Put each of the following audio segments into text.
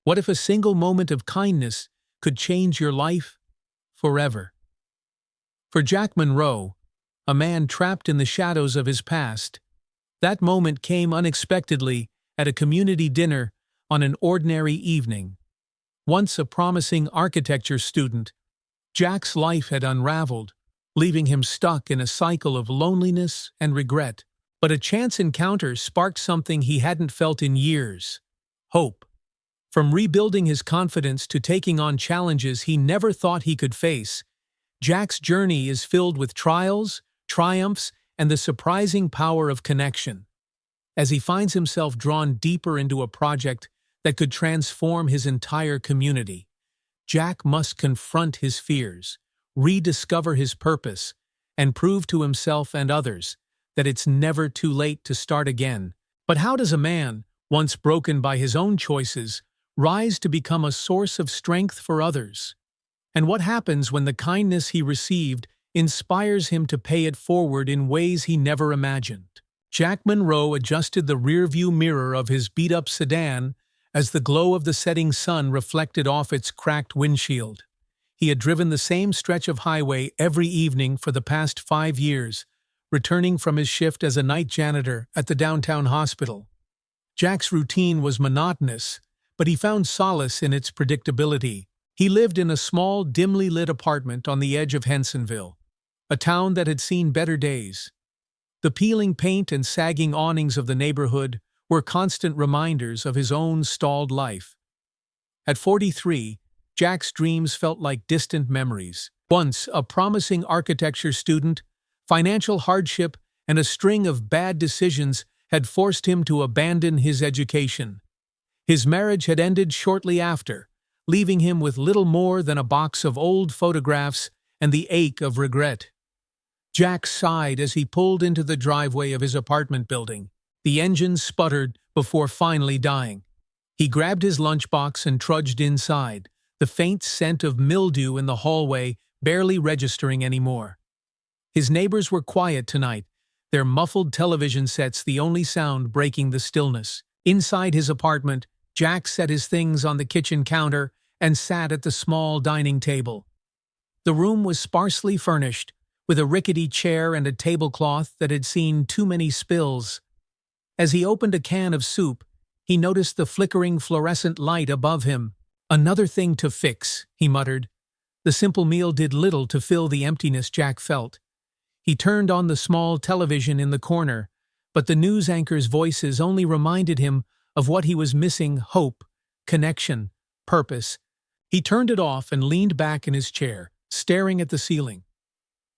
What if a single moment of kindness could change your life forever? For Jack Monroe, a man trapped in the shadows of his past, that moment came unexpectedly at a community dinner on an ordinary evening. Once a promising architecture student, Jack's life had unraveled, leaving him stuck in a cycle of loneliness and regret. But a chance encounter sparked something he hadn't felt in years: hope. From rebuilding his confidence to taking on challenges he never thought he could face, Jack's journey is filled with trials, triumphs, and the surprising power of connection. As he finds himself drawn deeper into a project that could transform his entire community, Jack must confront his fears, rediscover his purpose, and prove to himself and others that it's never too late to start again. But how does a man, once broken by his own choices, rise to become a source of strength for others? And what happens when the kindness he received inspires him to pay it forward in ways he never imagined? Jack Monroe adjusted the rearview mirror of his beat-up sedan as the glow of the setting sun reflected off its cracked windshield. He had driven the same stretch of highway every evening for the past 5 years, returning from his shift as a night janitor at the downtown hospital. Jack's routine was monotonous, but he found solace in its predictability. He lived in a small, dimly lit apartment on the edge of Hensonville, a town that had seen better days. The peeling paint and sagging awnings of the neighborhood were constant reminders of his own stalled life. At 43, Jack's dreams felt like distant memories. Once a promising architecture student, financial hardship and a string of bad decisions had forced him to abandon his education. His marriage had ended shortly after, leaving him with little more than a box of old photographs and the ache of regret. Jack sighed as he pulled into the driveway of his apartment building. The engine sputtered before finally dying. He grabbed his lunchbox and trudged inside, the faint scent of mildew in the hallway barely registering anymore. His neighbors were quiet tonight, their muffled television sets the only sound breaking the stillness. Inside his apartment, Jack set his things on the kitchen counter and sat at the small dining table. The room was sparsely furnished, with a rickety chair and a tablecloth that had seen too many spills. As he opened a can of soup, he noticed the flickering fluorescent light above him. "Another thing to fix," he muttered. The simple meal did little to fill the emptiness Jack felt. He turned on the small television in the corner, but the news anchor's voices only reminded him of what he was missing: hope, connection, purpose. He turned it off and leaned back in his chair, staring at the ceiling.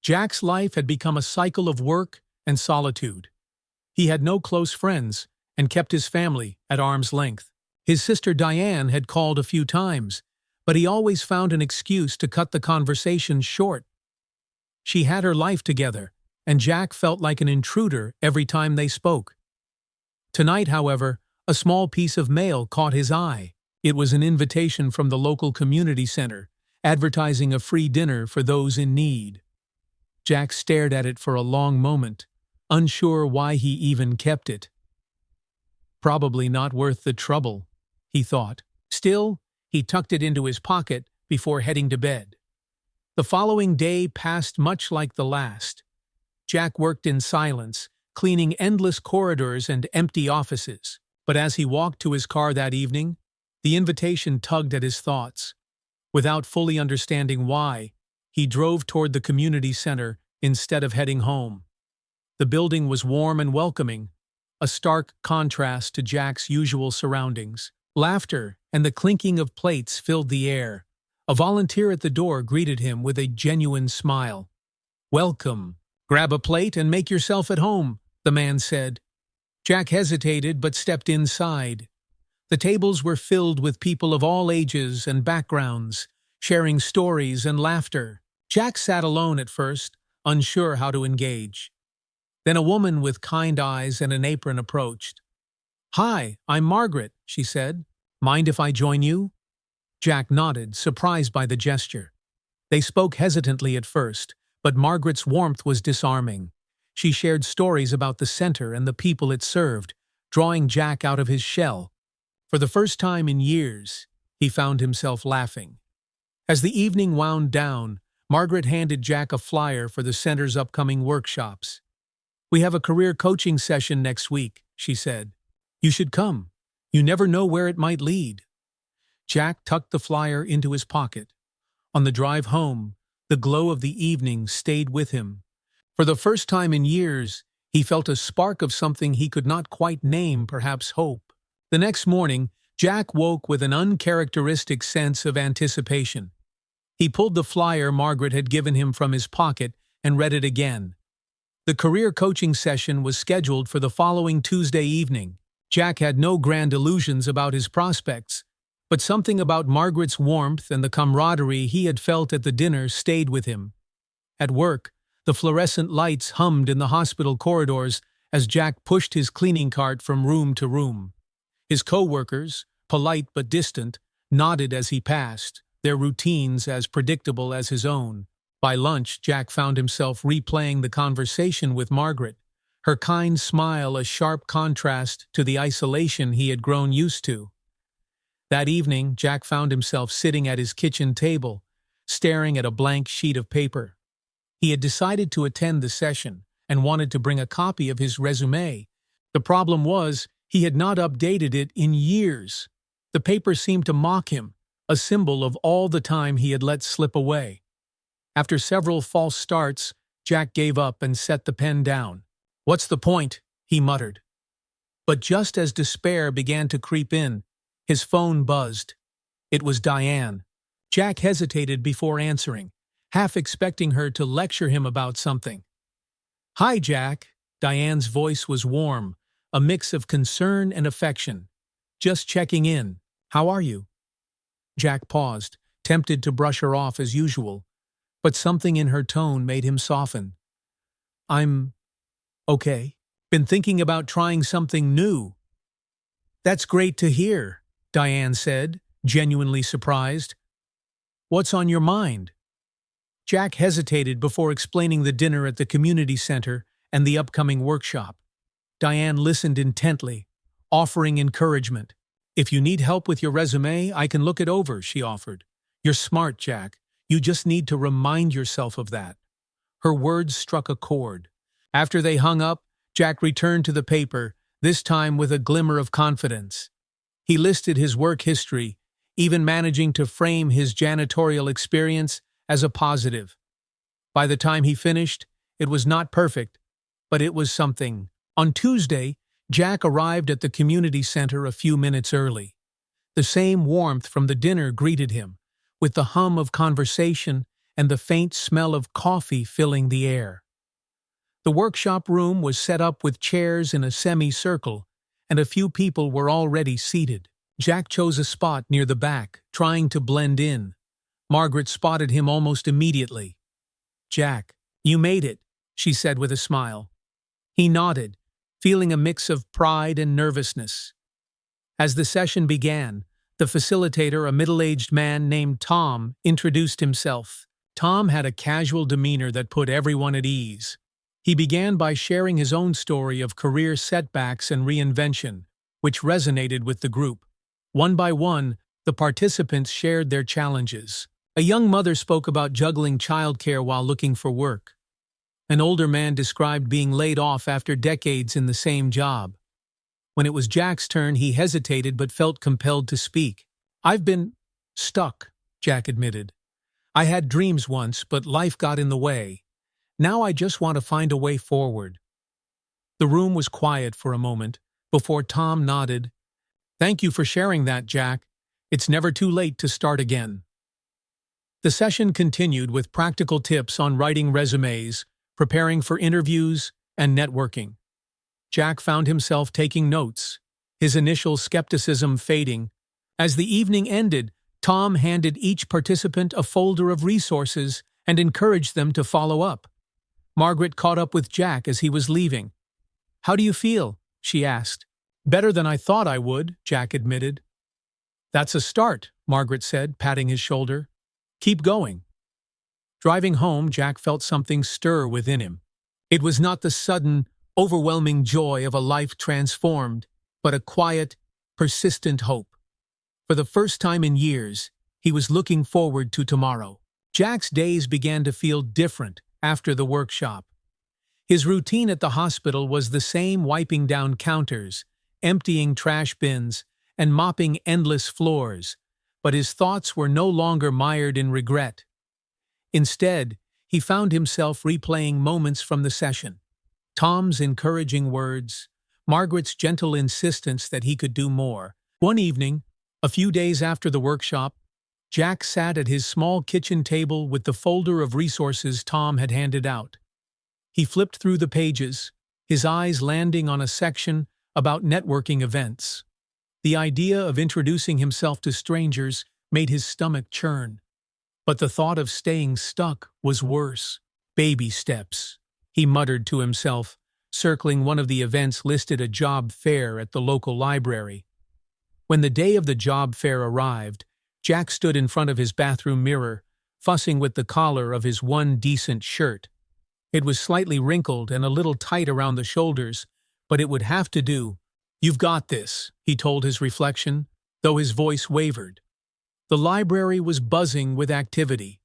Jack's life had become a cycle of work and solitude. He had no close friends and kept his family at arm's length. His sister Diane had called a few times, but he always found an excuse to cut the conversation short. She had her life together, and Jack felt like an intruder every time they spoke. Tonight, however, a small piece of mail caught his eye. It was an invitation from the local community center, advertising a free dinner for those in need. Jack stared at it for a long moment, unsure why he even kept it. Probably not worth the trouble, he thought. Still, he tucked it into his pocket before heading to bed. The following day passed much like the last. Jack worked in silence, cleaning endless corridors and empty offices. But as he walked to his car that evening, the invitation tugged at his thoughts. Without fully understanding why, he drove toward the community center instead of heading home. The building was warm and welcoming, a stark contrast to Jack's usual surroundings. Laughter and the clinking of plates filled the air. A volunteer at the door greeted him with a genuine smile. "Welcome. Grab a plate and make yourself at home," the man said. Jack hesitated but stepped inside. The tables were filled with people of all ages and backgrounds, sharing stories and laughter. Jack sat alone at first, unsure how to engage. Then a woman with kind eyes and an apron approached. "Hi, I'm Margaret," she said. "Mind if I join you?" Jack nodded, surprised by the gesture. They spoke hesitantly at first, but Margaret's warmth was disarming. She shared stories about the center and the people it served, drawing Jack out of his shell. For the first time in years, He found himself laughing. As the evening wound down, Margaret handed Jack a flyer for the center's upcoming workshops. "We have a career coaching session next week," she said. "You should come. You never know where it might lead." Jack tucked the flyer into his pocket. On the drive home, the glow of the evening stayed with him. For the first time in years, he felt a spark of something he could not quite name, perhaps hope. The next morning, Jack woke with an uncharacteristic sense of anticipation. He pulled the flyer Margaret had given him from his pocket and read it again. The career coaching session was scheduled for the following Tuesday evening. Jack had no grand illusions about his prospects, but something about Margaret's warmth and the camaraderie he had felt at the dinner stayed with him. At work, the fluorescent lights hummed in the hospital corridors as Jack pushed his cleaning cart from room to room. His co-workers, polite but distant, nodded as he passed, their routines as predictable as his own. By lunch, Jack found himself replaying the conversation with Margaret, her kind smile a sharp contrast to the isolation he had grown used to. That evening, Jack found himself sitting at his kitchen table, staring at a blank sheet of paper. He had decided to attend the session and wanted to bring a copy of his resume. The problem was, he had not updated it in years. The paper seemed to mock him, a symbol of all the time he had let slip away. After several false starts, Jack gave up and set the pen down. "What's the point?" he muttered. But just as despair began to creep in, his phone buzzed. It was Diane. Jack hesitated before answering, half expecting her to lecture him about something. "Hi, Jack." Diane's voice was warm, a mix of concern and affection. "Just checking in. How are you?" Jack paused, tempted to brush her off as usual, but something in her tone made him soften. "I'm okay. Been thinking about trying something new." "That's great to hear," Diane said, genuinely surprised. "What's on your mind?" Jack hesitated before explaining the dinner at the community center and the upcoming workshop. Diane listened intently, offering encouragement. "If you need help with your resume, I can look it over," she offered. "You're smart, Jack. You just need to remind yourself of that." Her words struck a chord. After they hung up, Jack returned to the paper, this time with a glimmer of confidence. He listed his work history, even managing to frame his janitorial experience as a positive. By the time he finished, it was not perfect, but it was something. On Tuesday, Jack arrived at the community center a few minutes early. The same warmth from the dinner greeted him, with the hum of conversation and the faint smell of coffee filling the air. The workshop room was set up with chairs in a semicircle, and a few people were already seated. Jack chose a spot near the back, trying to blend in. Margaret spotted him almost immediately. "Jack, you made it," she said with a smile. He nodded, feeling a mix of pride and nervousness. As the session began, the facilitator, a middle-aged man named Tom, introduced himself. Tom had a casual demeanor that put everyone at ease. He began by sharing his own story of career setbacks and reinvention, which resonated with the group. One by one, the participants shared their challenges. A young mother spoke about juggling childcare while looking for work. An older man described being laid off after decades in the same job. When it was Jack's turn, he hesitated but felt compelled to speak. "I've been stuck," Jack admitted. "I had dreams once, but life got in the way. Now I just want to find a way forward." The room was quiet for a moment before Tom nodded. "Thank you for sharing that, Jack. It's never too late to start again." The session continued with practical tips on writing resumes, preparing for interviews, and networking. Jack found himself taking notes, his initial skepticism fading. As the evening ended, Tom handed each participant a folder of resources and encouraged them to follow up. Margaret caught up with Jack as he was leaving. "How do you feel?" she asked. "Better than I thought I would," Jack admitted. "That's a start," Margaret said, patting his shoulder. "Keep going." Driving home, Jack felt something stir within him. It was not the sudden, overwhelming joy of a life transformed, but a quiet, persistent hope. For the first time in years, he was looking forward to tomorrow. Jack's days began to feel different after the workshop. His routine at the hospital was the same: wiping down counters, emptying trash bins, and mopping endless floors, but his thoughts were no longer mired in regret. Instead, he found himself replaying moments from the session. Tom's encouraging words, Margaret's gentle insistence that he could do more. One evening, a few days after the workshop, Jack sat at his small kitchen table with the folder of resources Tom had handed out. He flipped through the pages, his eyes landing on a section about networking events. The idea of introducing himself to strangers made his stomach churn. But the thought of staying stuck was worse. Baby steps, he muttered to himself, circling one of the events listed: a job fair at the local library. When the day of the job fair arrived, Jack stood in front of his bathroom mirror, fussing with the collar of his one decent shirt. It was slightly wrinkled and a little tight around the shoulders, but it would have to do. "You've got this," he told his reflection, though his voice wavered. The library was buzzing with activity.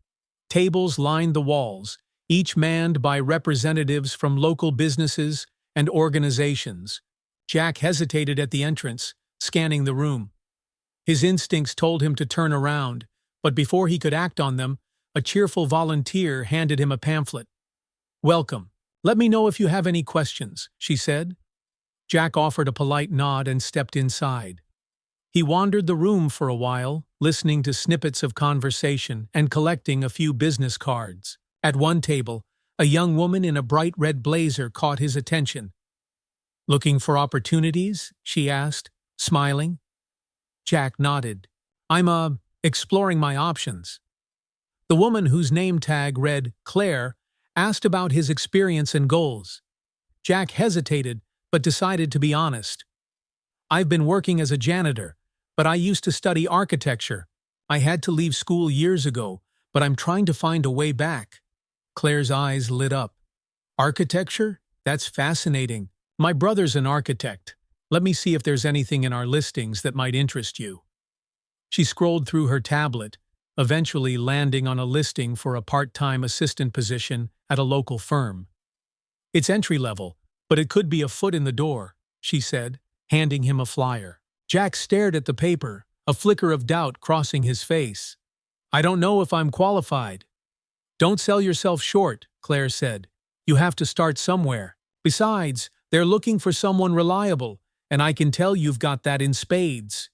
Tables lined the walls, each manned by representatives from local businesses and organizations. Jack hesitated at the entrance, scanning the room. His instincts told him to turn around, but before he could act on them, a cheerful volunteer handed him a pamphlet. "Welcome. Let me know if you have any questions," she said. Jack offered a polite nod and stepped inside. He wandered the room for a while, listening to snippets of conversation and collecting a few business cards. At one table, a young woman in a bright red blazer caught his attention. "Looking for opportunities?" she asked, smiling. Jack nodded. "I'm exploring my options." The woman, whose name tag read Claire, asked about his experience and goals. Jack hesitated, but decided to be honest. "I've been working as a janitor, but I used to study architecture. I had to leave school years ago, but I'm trying to find a way back." Claire's eyes lit up. "Architecture? That's fascinating. My brother's an architect. Let me see if there's anything in our listings that might interest you." She scrolled through her tablet, eventually landing on a listing for a part-time assistant position at a local firm. "It's entry-level, but it could be a foot in the door," she said, handing him a flyer. Jack stared at the paper, a flicker of doubt crossing his face. "I don't know if I'm qualified." "Don't sell yourself short," Claire said. "You have to start somewhere. Besides, they're looking for someone reliable, and I can tell you've got that in spades."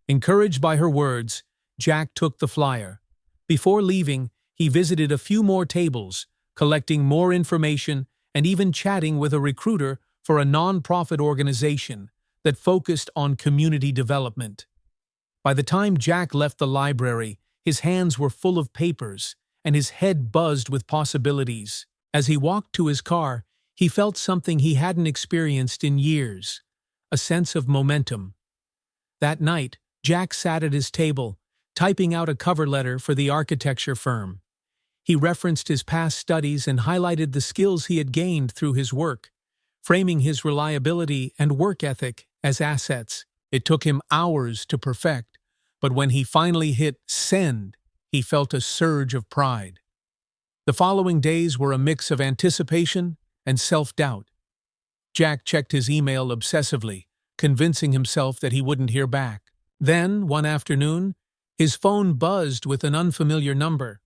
Encouraged by her words, Jack took the flyer. Before leaving, he visited a few more tables, collecting more information and even chatting with a recruiter for a non-profit organization that focused on community development. By the time Jack left the library, his hands were full of papers and his head buzzed with possibilities. As he walked to his car, he felt something he hadn't experienced in years: a sense of momentum. That night, Jack sat at his table, typing out a cover letter for the architecture firm. He referenced his past studies and highlighted the skills he had gained through his work, framing his reliability and work ethic as assets. It took him hours to perfect, but when he finally hit send, he felt a surge of pride. The following days were a mix of anticipation and self-doubt. Jack checked his email obsessively, convincing himself that he wouldn't hear back. Then, one afternoon, his phone buzzed with an unfamiliar number.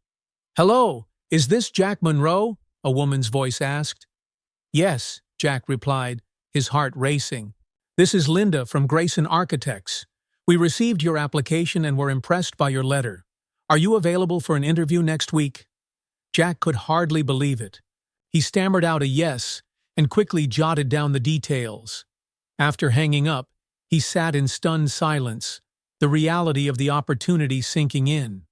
"Hello, is this Jack Monroe?" a woman's voice asked. "Yes," Jack replied, his heart racing. "This is Linda from Grayson Architects. We received your application and were impressed by your letter. Are you available for an interview next week?" Jack could hardly believe it. He stammered out a yes and quickly jotted down the details. After hanging up, he sat in stunned silence, the reality of the opportunity sinking in.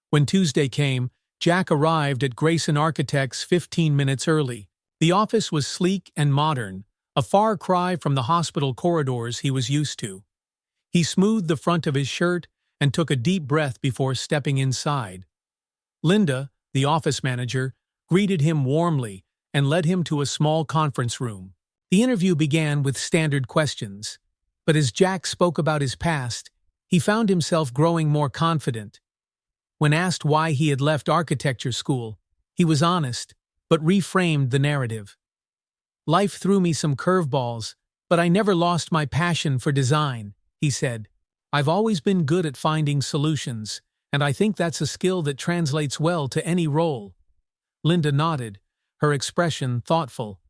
When Tuesday came, Jack arrived at Grayson Architects 15 minutes early. The office was sleek and modern, a far cry from the hospital corridors he was used to. He smoothed the front of his shirt and took a deep breath before stepping inside. Linda, the office manager, greeted him warmly and led him to a small conference room. The interview began with standard questions, but as Jack spoke about his past, He found himself growing more confident. When asked why he had left architecture school, he was honest, but reframed the narrative. "Life threw me some curveballs, but I never lost my passion for design," he said. "I've always been good at finding solutions, and I think that's a skill that translates well to any role." Linda nodded, her expression thoughtful.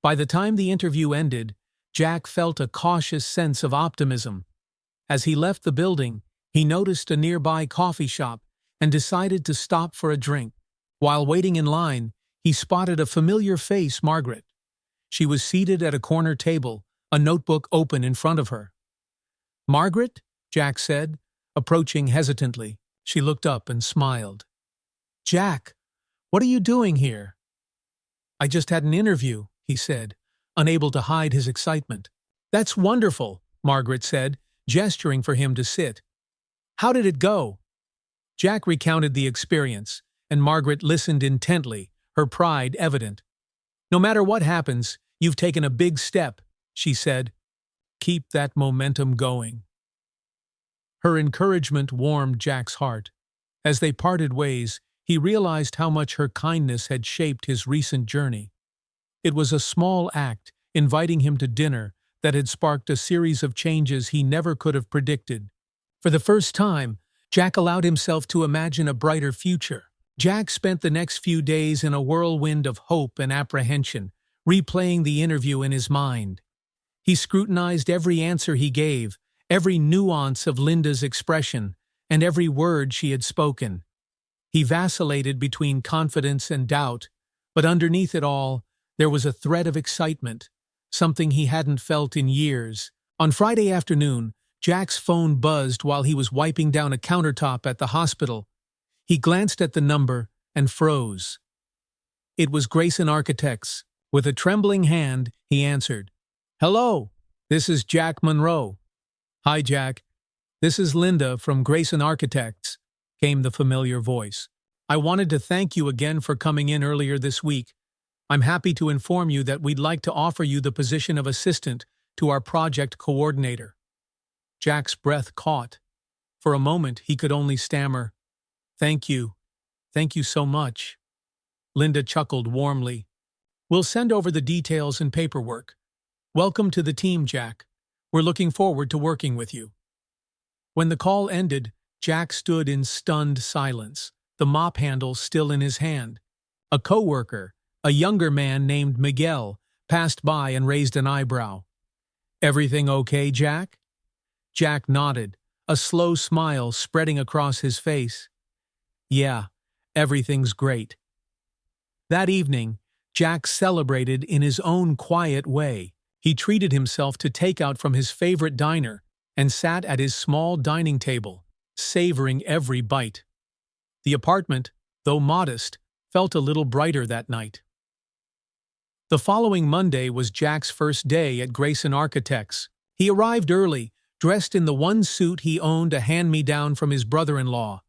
By the time the interview ended, Jack felt a cautious sense of optimism. As he left the building, he noticed a nearby coffee shop and decided to stop for a drink. While waiting in line, he spotted a familiar face, Margaret. She was seated at a corner table, a notebook open in front of her. "Margaret?" Jack said, approaching hesitantly. She looked up and smiled. "Jack, what are you doing here?" "I just had an interview," he said, unable to hide his excitement. "That's wonderful," Margaret said, gesturing for him to sit. "How did it go?" Jack recounted the experience, and Margaret listened intently, her pride evident. "No matter what happens, you've taken a big step," she said. "Keep that momentum going." Her encouragement warmed Jack's heart. As they parted ways, he realized how much her kindness had shaped his recent journey. It was a small act, inviting him to dinner, that had sparked a series of changes he never could have predicted. For the first time, Jack allowed himself to imagine a brighter future. Jack spent the next few days in a whirlwind of hope and apprehension, replaying the interview in his mind. He scrutinized every answer he gave, every nuance of Linda's expression, and every word she had spoken. He vacillated between confidence and doubt, but underneath it all, there was a thread of excitement, something he hadn't felt in years. On Friday afternoon, Jack's phone buzzed while he was wiping down a countertop at the hospital. He glanced at the number and froze. It was Grayson Architects. With a trembling hand, he answered. "Hello, this is Jack Monroe." "Hi, Jack. This is Linda from Grayson Architects," came the familiar voice. "I wanted to thank you again for coming in earlier this week. I'm happy to inform you that we'd like to offer you the position of assistant to our project coordinator." Jack's breath caught. For a moment, he could only stammer, "Thank you. Thank you so much." Linda chuckled warmly. "We'll send over the details and paperwork. Welcome to the team, Jack. We're looking forward to working with you." When the call ended, Jack stood in stunned silence, the mop handle still in his hand. A coworker, a younger man named Miguel, passed by and raised an eyebrow. "Everything okay, Jack?" Jack nodded, a slow smile spreading across his face. "Yeah, everything's great." That evening, Jack celebrated in his own quiet way. He treated himself to takeout from his favorite diner and sat at his small dining table, savoring every bite. The apartment, though modest, felt a little brighter that night. The following Monday was Jack's first day at Grayson Architects. He arrived early, dressed in the one suit he owned, a hand-me-down from his brother-in-law.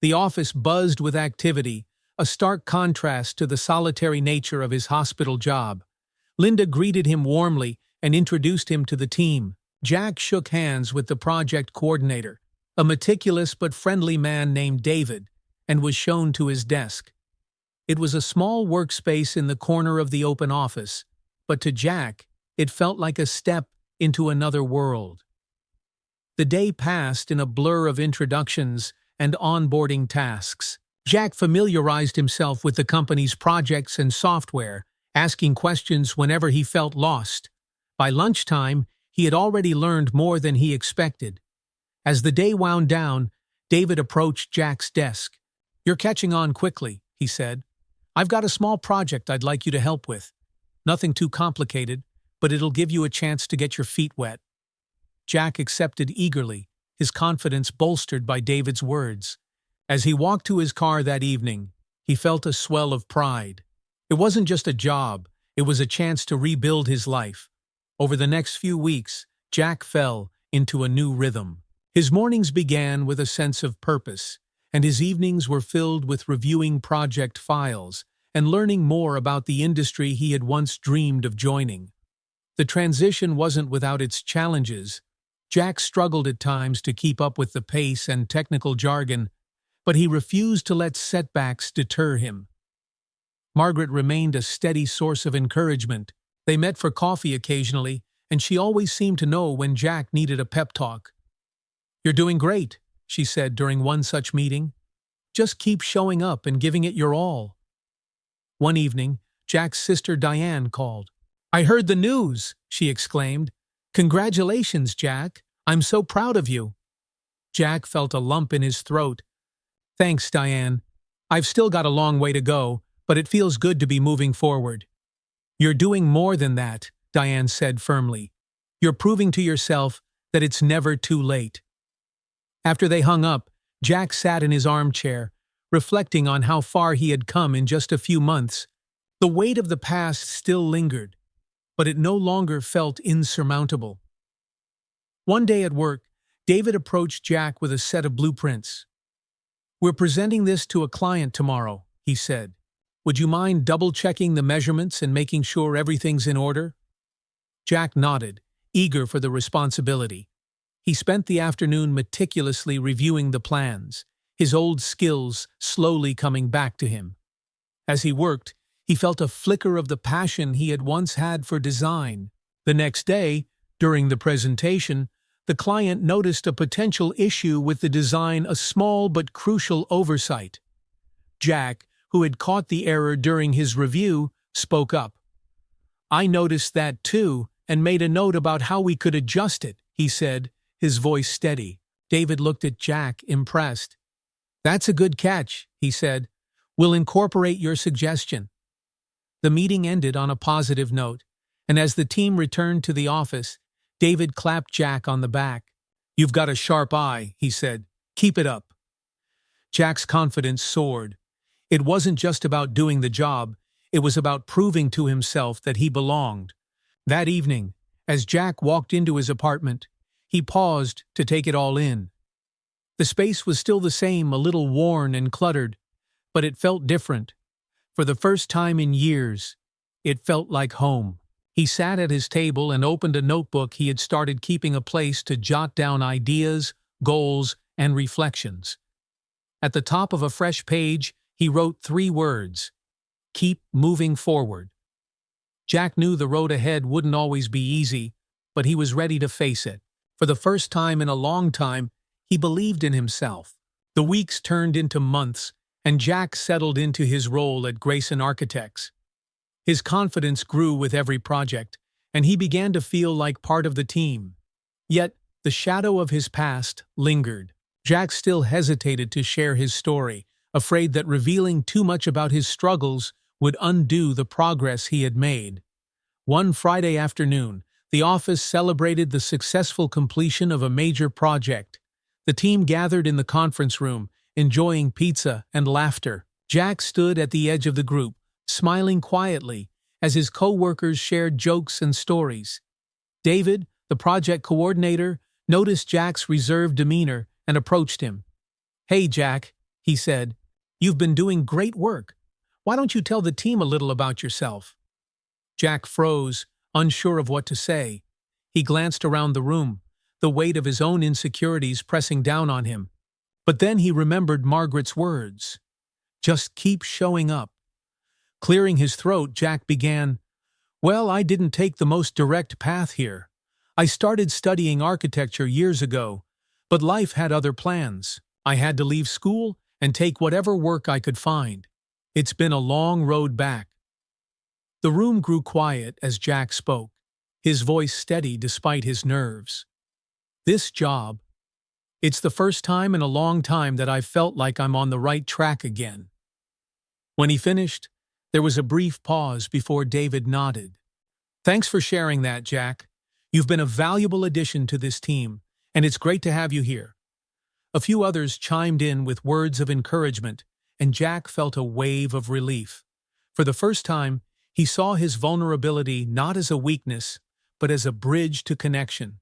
The office buzzed with activity, a stark contrast to the solitary nature of his hospital job. Linda greeted him warmly and introduced him to the team. Jack shook hands with the project coordinator, a meticulous but friendly man named David, and was shown to his desk. It was a small workspace in the corner of the open office, but to Jack, it felt like a step into another world. The day passed in a blur of introductions and onboarding tasks. Jack familiarized himself with the company's projects and software, asking questions whenever he felt lost. By lunchtime, he had already learned more than he expected. As the day wound down, David approached Jack's desk. "You're catching on quickly," he said. "I've got a small project I'd like you to help with. Nothing too complicated, but it'll give you a chance to get your feet wet." Jack accepted eagerly, his confidence bolstered by David's words. As he walked to his car that evening, he felt a swell of pride. It wasn't just a job, it was a chance to rebuild his life. Over the next few weeks, Jack fell into a new rhythm. His mornings began with a sense of purpose, and his evenings were filled with reviewing project files and learning more about the industry he had once dreamed of joining. The transition wasn't without its challenges. Jack struggled at times to keep up with the pace and technical jargon, but he refused to let setbacks deter him. Margaret remained a steady source of encouragement. They met for coffee occasionally, and she always seemed to know when Jack needed a pep talk. "You're doing great," she said during one such meeting. "Just keep showing up and giving it your all." One evening, Jack's sister Diane called. "I heard the news," she exclaimed. "Congratulations, Jack. I'm so proud of you." Jack felt a lump in his throat. "Thanks, Diane. I've still got a long way to go, but it feels good to be moving forward." "You're doing more than that," Diane said firmly. "You're proving to yourself that it's never too late." After they hung up, Jack sat in his armchair, reflecting on how far he had come in just a few months. The weight of the past still lingered, but it no longer felt insurmountable. One day at work, David approached Jack with a set of blueprints. "We're presenting this to a client tomorrow," he said. "Would you mind double-checking the measurements and making sure everything's in order?" Jack nodded, eager for the responsibility. He spent the afternoon meticulously reviewing the plans, his old skills slowly coming back to him. As he worked, he felt a flicker of the passion he had once had for design. The next day, during the presentation, the client noticed a potential issue with the design, a small but crucial oversight. Jack, who had caught the error during his review, spoke up. "I noticed that too, and made a note about how we could adjust it," he said, his voice steady. David looked at Jack, impressed. "That's a good catch," he said. "We'll incorporate your suggestion." The meeting ended on a positive note, and as the team returned to the office, David clapped Jack on the back. "You've got a sharp eye," he said. "Keep it up." Jack's confidence soared. It wasn't just about doing the job, it was about proving to himself that he belonged. That evening, as Jack walked into his apartment, he paused to take it all in. The space was still the same, a little worn and cluttered, but it felt different. For the first time in years, it felt like home. He sat at his table and opened a notebook he had started keeping, a place to jot down ideas, goals, and reflections. At the top of a fresh page, he wrote 3 words: "Keep moving forward." Jack knew the road ahead wouldn't always be easy, but he was ready to face it. For the first time in a long time, he believed in himself. The weeks turned into months, and Jack settled into his role at Grayson Architects. His confidence grew with every project, and he began to feel like part of the team. Yet, the shadow of his past lingered. Jack still hesitated to share his story, afraid that revealing too much about his struggles would undo the progress he had made. One Friday afternoon, the office celebrated the successful completion of a major project. The team gathered in the conference room, enjoying pizza and laughter. Jack stood at the edge of the group, smiling quietly, as his co-workers shared jokes and stories. David, the project coordinator, noticed Jack's reserved demeanor and approached him. "Hey, Jack," he said, "you've been doing great work. Why don't you tell the team a little about yourself?" Jack froze, unsure of what to say. He glanced around the room, the weight of his own insecurities pressing down on him. But then he remembered Margaret's words. "Just keep showing up." Clearing his throat, Jack began, "Well, I didn't take the most direct path here. I started studying architecture years ago, but life had other plans. I had to leave school and take whatever work I could find. It's been a long road back." The room grew quiet as Jack spoke, his voice steady despite his nerves. "This job, it's the first time in a long time that I've felt like I'm on the right track again." When he finished, there was a brief pause before David nodded. "Thanks for sharing that, Jack. You've been a valuable addition to this team, and it's great to have you here." A few others chimed in with words of encouragement, and Jack felt a wave of relief. For the first time, he saw his vulnerability not as a weakness, but as a bridge to connection.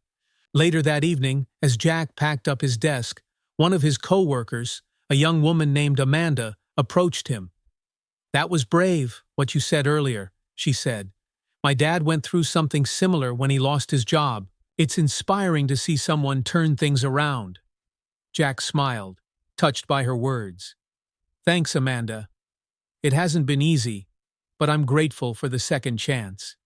Later that evening, as Jack packed up his desk, one of his co-workers, a young woman named Amanda, approached him. "That was brave, what you said earlier," she said. "My dad went through something similar when he lost his job. It's inspiring to see someone turn things around. Jack smiled, touched by her words. Thanks, Amanda. It hasn't been easy, but I'm grateful for the second chance.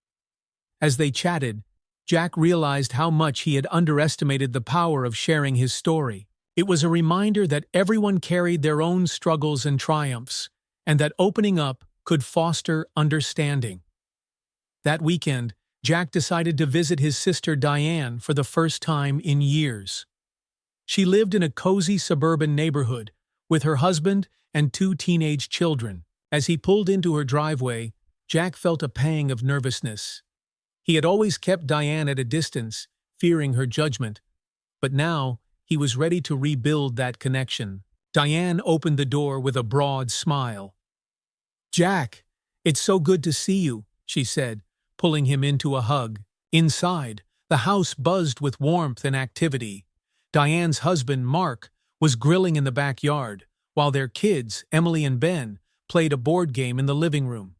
As they chatted, Jack realized how much he had underestimated the power of sharing his story. It was a reminder that everyone carried their own struggles and triumphs, and that opening up could foster understanding. That weekend, Jack decided to visit his sister Diane for the first time in years. She lived in a cozy suburban neighborhood with her husband and 2 teenage children. As he pulled into her driveway, Jack felt a pang of nervousness. He had always kept Diane at a distance, fearing her judgment, but now he was ready to rebuild that connection. Diane opened the door with a broad smile. "Jack, it's so good to see you," she said, pulling him into a hug. Inside, the house buzzed with warmth and activity. Diane's husband, Mark, was grilling in the backyard, while their kids, Emily and Ben, played a board game in the living room.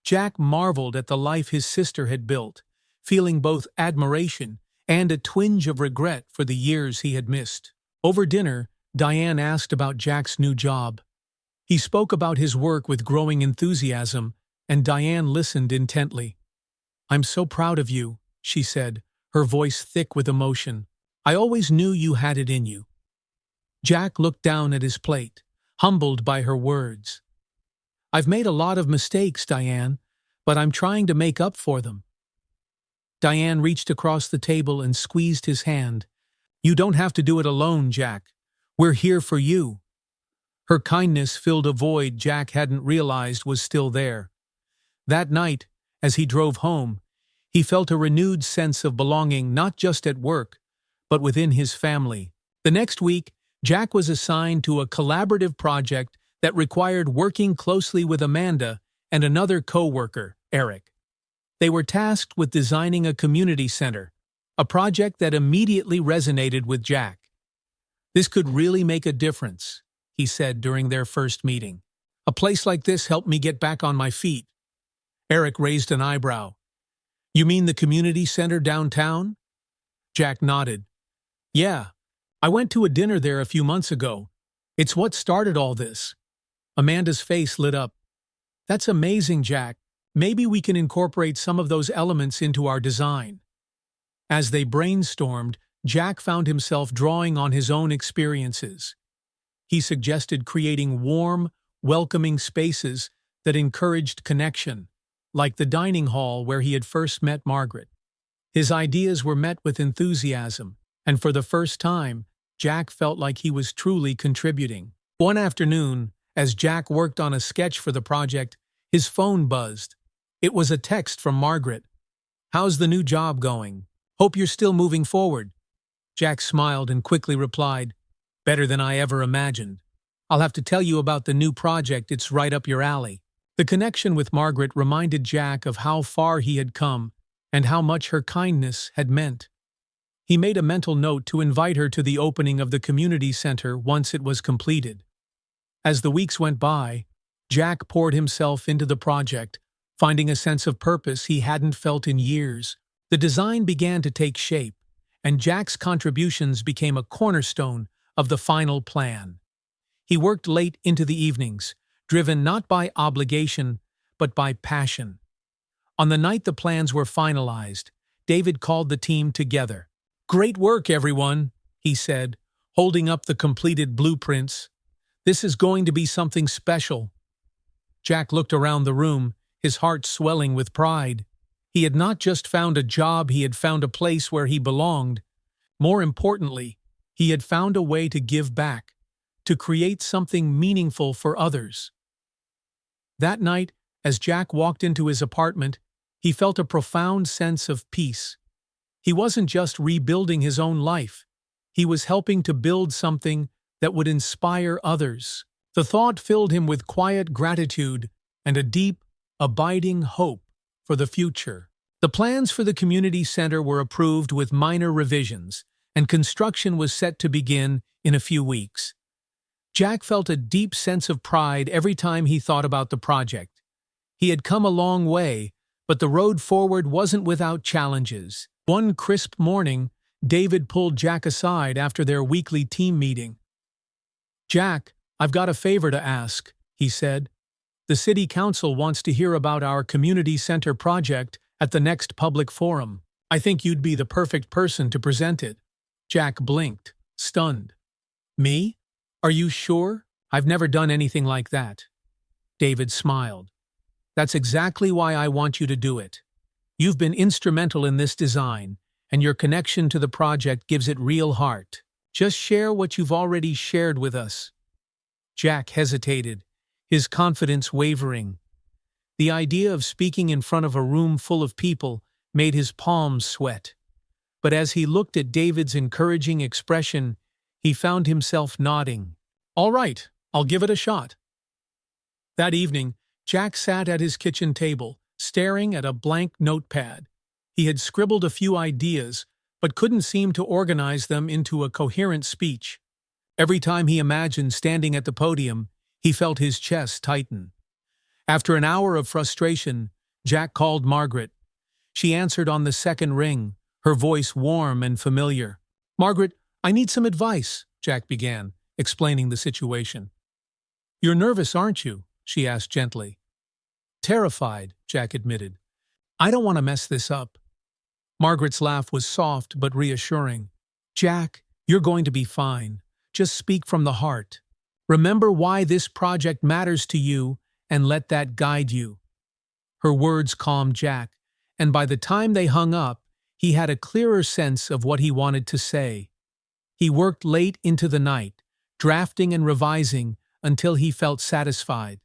Jack marveled at the life his sister had built, feeling both admiration and a twinge of regret for the years he had missed. Over dinner, Diane asked about Jack's new job. He spoke about his work with growing enthusiasm, and Diane listened intently. "I'm so proud of you," she said, her voice thick with emotion. "I always knew you had it in you." Jack looked down at his plate, humbled by her words. "I've made a lot of mistakes, Diane, but I'm trying to make up for them." Diane reached across the table and squeezed his hand. "You don't have to do it alone, Jack. We're here for you." Her kindness filled a void Jack hadn't realized was still there. That night, as he drove home, he felt a renewed sense of belonging not just at work, but within his family. The next week, Jack was assigned to a collaborative project that required working closely with Amanda and another co-worker, Eric. They were tasked with designing a community center, a project that immediately resonated with Jack. "This could really make a difference," he said during their first meeting. "A place like this helped me get back on my feet." Eric raised an eyebrow. "You mean the community center downtown?" Jack nodded. "Yeah, I went to a dinner there a few months ago. It's what started all this." Amanda's face lit up. "That's amazing, Jack. Maybe we can incorporate some of those elements into our design." As they brainstormed, Jack found himself drawing on his own experiences. He suggested creating warm, welcoming spaces that encouraged connection, like the dining hall where he had first met Margaret. His ideas were met with enthusiasm, and for the first time, Jack felt like he was truly contributing. One afternoon, as Jack worked on a sketch for the project, his phone buzzed. It was a text from Margaret. "How's the new job going? Hope you're still moving forward." Jack smiled and quickly replied, "Better than I ever imagined. I'll have to tell you about the new project, it's right up your alley." The connection with Margaret reminded Jack of how far he had come and how much her kindness had meant. He made a mental note to invite her to the opening of the community center once it was completed. As the weeks went by, Jack poured himself into the project, finding a sense of purpose he hadn't felt in years. The design began to take shape, and Jack's contributions became a cornerstone of the final plan. He worked late into the evenings, driven not by obligation, but by passion. On the night the plans were finalized, David called the team together. "Great work, everyone," he said, holding up the completed blueprints. "This is going to be something special." Jack looked around the room, his heart swelling with pride. He had not just found a job, he had found a place where he belonged. More importantly, he had found a way to give back, to create something meaningful for others. That night, as Jack walked into his apartment, he felt a profound sense of peace. He wasn't just rebuilding his own life, he was helping to build something that would inspire others. The thought filled him with quiet gratitude and a deep, abiding hope for the future. The plans for the community center were approved with minor revisions, and construction was set to begin in a few weeks. Jack felt a deep sense of pride every time he thought about the project. He had come a long way, but the road forward wasn't without challenges. One crisp morning, David pulled Jack aside after their weekly team meeting. "Jack, I've got a favor to ask," he said. "The city council wants to hear about our community center project at the next public forum. I think you'd be the perfect person to present it." Jack blinked, stunned. "Me? Are you sure? I've never done anything like that." David smiled. "That's exactly why I want you to do it. You've been instrumental in this design, and your connection to the project gives it real heart. Just share what you've already shared with us." Jack hesitated, his confidence wavering. The idea of speaking in front of a room full of people made his palms sweat. But as he looked at David's encouraging expression, he found himself nodding. "All right, I'll give it a shot." That evening, Jack sat at his kitchen table, staring at a blank notepad. He had scribbled a few ideas, but couldn't seem to organize them into a coherent speech. Every time he imagined standing at the podium, he felt his chest tighten. After an hour of frustration, Jack called Margaret. She answered on the second ring, her voice warm and familiar. "Margaret, I need some advice," Jack began, explaining the situation. "You're nervous, aren't you?" she asked gently. "Terrified," Jack admitted. "I don't want to mess this up." Margaret's laugh was soft but reassuring. "Jack, you're going to be fine. Just speak from the heart. Remember why this project matters to you and let that guide you." Her words calmed Jack, and by the time they hung up, he had a clearer sense of what he wanted to say. He worked late into the night, drafting and revising until he felt satisfied.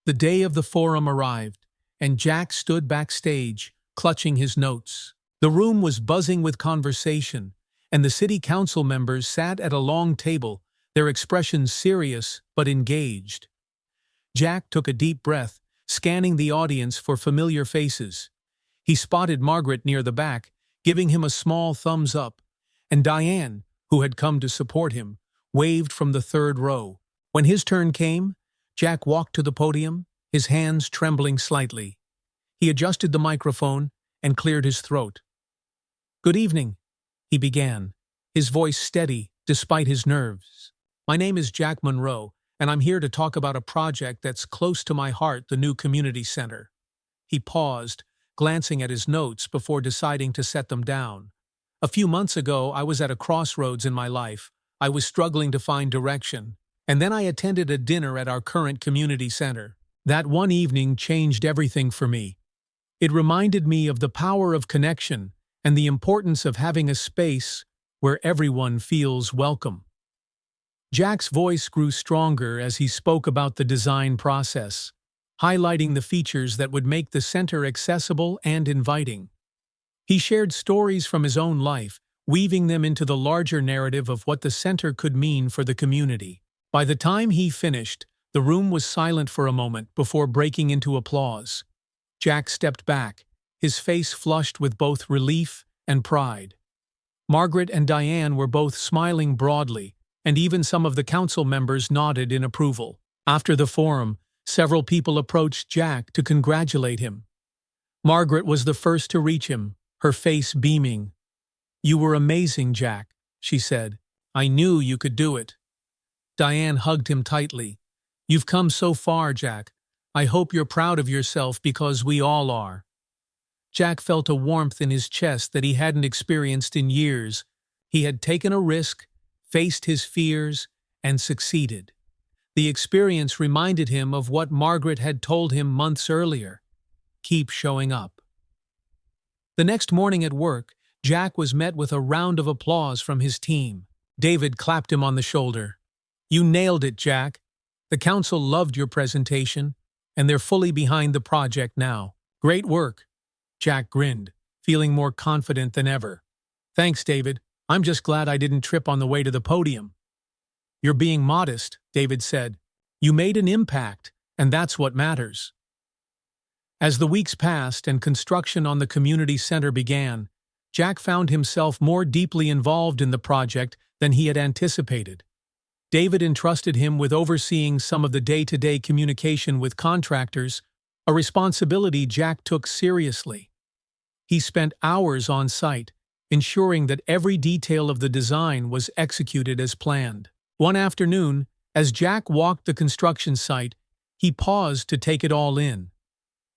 The day of the forum arrived, and Jack stood backstage, clutching his notes. The room was buzzing with conversation, and the city council members sat at a long table, their expressions serious but engaged. Jack took a deep breath, scanning the audience for familiar faces. He spotted Margaret near the back, giving him a small thumbs up, and Diane, who had come to support him, waved from the third row. When his turn came, Jack walked to the podium, his hands trembling slightly. He adjusted the microphone and cleared his throat. "Good evening," he began, his voice steady despite his nerves. "My name is Jack Monroe, and I'm here to talk about a project that's close to my heart, the new community center." He paused, glancing at his notes before deciding to set them down. "A few months ago, I was at a crossroads in my life. I was struggling to find direction. And then I attended a dinner at our current community center. That one evening changed everything for me. It reminded me of the power of connection and the importance of having a space where everyone feels welcome." Jack's voice grew stronger as he spoke about the design process, highlighting the features that would make the center accessible and inviting. He shared stories from his own life, weaving them into the larger narrative of what the center could mean for the community. By the time he finished, the room was silent for a moment before breaking into applause. Jack stepped back, his face flushed with both relief and pride. Margaret and Diane were both smiling broadly, and even some of the council members nodded in approval. After the forum, several people approached Jack to congratulate him. Margaret was the first to reach him, her face beaming. "You were amazing, Jack," she said. "I knew you could do it." Diane hugged him tightly. "You've come so far, Jack. I hope you're proud of yourself because we all are." Jack felt a warmth in his chest that he hadn't experienced in years. He had taken a risk, faced his fears, and succeeded. The experience reminded him of what Margaret had told him months earlier. Keep showing up. The next morning at work, Jack was met with a round of applause from his team. David clapped him on the shoulder. "You nailed it, Jack. The council loved your presentation, and they're fully behind the project now. Great work." Jack grinned, feeling more confident than ever. "Thanks, David. I'm just glad I didn't trip on the way to the podium." "You're being modest," David said. "You made an impact, and that's what matters." As the weeks passed and construction on the community center began, Jack found himself more deeply involved in the project than he had anticipated. David entrusted him with overseeing some of the day-to-day communication with contractors, a responsibility Jack took seriously. He spent hours on site, ensuring that every detail of the design was executed as planned. One afternoon, as Jack walked the construction site, he paused to take it all in.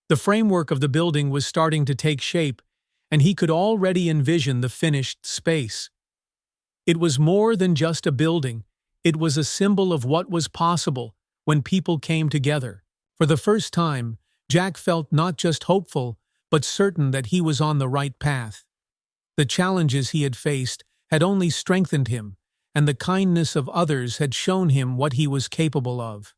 The framework of the building was starting to take shape, and he could already envision the finished space. It was more than just a building. It was a symbol of what was possible when people came together. For the first time, Jack felt not just hopeful, but certain that he was on the right path. The challenges he had faced had only strengthened him, and the kindness of others had shown him what he was capable of.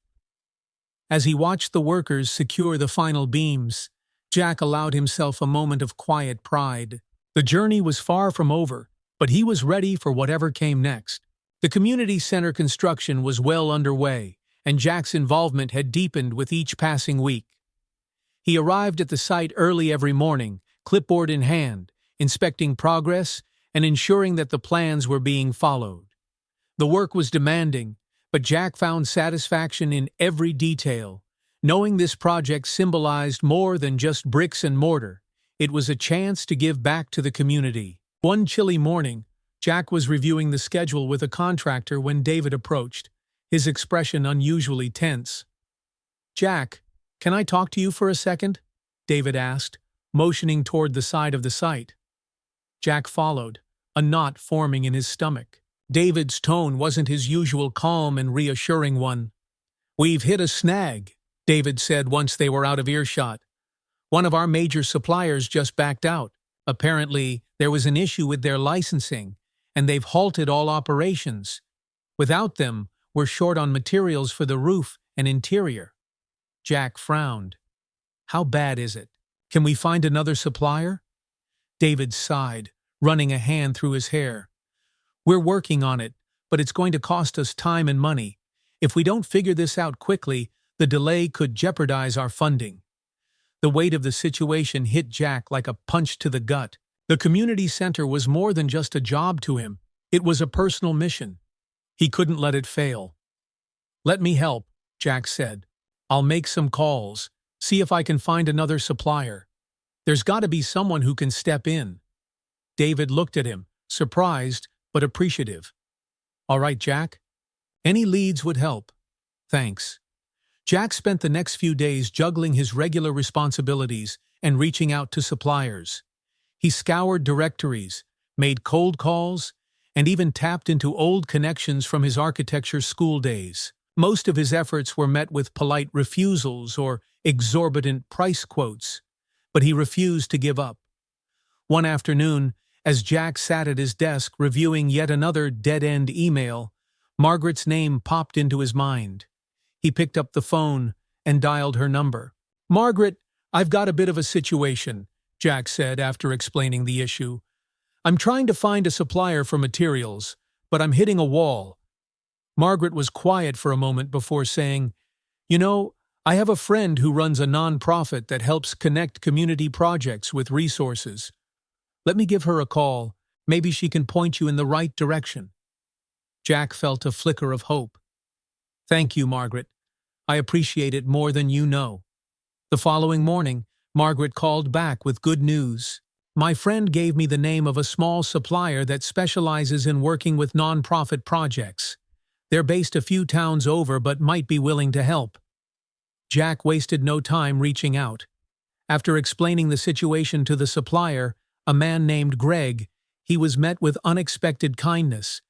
As he watched the workers secure the final beams, Jack allowed himself a moment of quiet pride. The journey was far from over, but he was ready for whatever came next. The community center construction was well underway, and Jack's involvement had deepened with each passing week. He arrived at the site early every morning, clipboard in hand, inspecting progress and ensuring that the plans were being followed. The work was demanding, but Jack found satisfaction in every detail. Knowing this project symbolized more than just bricks and mortar, it was a chance to give back to the community. One chilly morning, Jack was reviewing the schedule with a contractor when David approached, his expression unusually tense. "Jack, can I talk to you for a second?" David asked, motioning toward the side of the site. Jack followed, a knot forming in his stomach. David's tone wasn't his usual calm and reassuring one. "We've hit a snag," David said once they were out of earshot. "One of our major suppliers just backed out. Apparently, there was an issue with their licensing, and they've halted all operations. Without them, we're short on materials for the roof and interior." Jack frowned. "How bad is it? Can we find another supplier?" David sighed, running a hand through his hair. "We're working on it, but it's going to cost us time and money. If we don't figure this out quickly, the delay could jeopardize our funding." The weight of the situation hit Jack like a punch to the gut. The community center was more than just a job to him. It was a personal mission. He couldn't let it fail. "Let me help," Jack said. "I'll make some calls, see if I can find another supplier. There's got to be someone who can step in." David looked at him, surprised but appreciative. "All right, Jack. Any leads would help." "Thanks." Jack spent the next few days juggling his regular responsibilities and reaching out to suppliers. He scoured directories, made cold calls, and even tapped into old connections from his architecture school days. Most of his efforts were met with polite refusals or exorbitant price quotes, but he refused to give up. One afternoon, as Jack sat at his desk reviewing yet another dead-end email, Margaret's name popped into his mind. He picked up the phone and dialed her number. "Margaret, I've got a bit of a situation," Jack said after explaining the issue. "I'm trying to find a supplier for materials, but I'm hitting a wall." Margaret was quiet for a moment before saying, "You know, I have a friend who runs a non-profit that helps connect community projects with resources. Let me give her a call. Maybe she can point you in the right direction." Jack felt a flicker of hope. "Thank you, Margaret. I appreciate it more than you know." The following morning, Margaret called back with good news. "My friend gave me the name of a small supplier that specializes in working with non-profit projects. They're based a few towns over but might be willing to help." Jack wasted no time reaching out. After explaining the situation to the supplier, a man named Greg, he was met with unexpected kindness.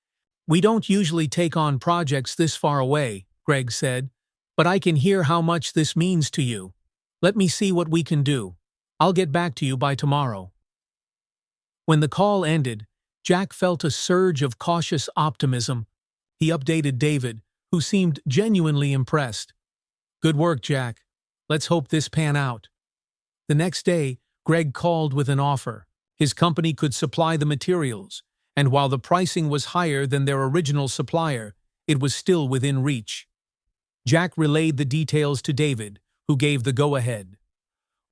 "We don't usually take on projects this far away," Greg said, "but I can hear how much this means to you. Let me see what we can do. I'll get back to you by tomorrow." When the call ended, Jack felt a surge of cautious optimism. He updated David, who seemed genuinely impressed. "Good work, Jack. Let's hope this pan out." The next day, Greg called with an offer. His company could supply the materials, and while the pricing was higher than their original supplier, it was still within reach. Jack relayed the details to David, who gave the go-ahead.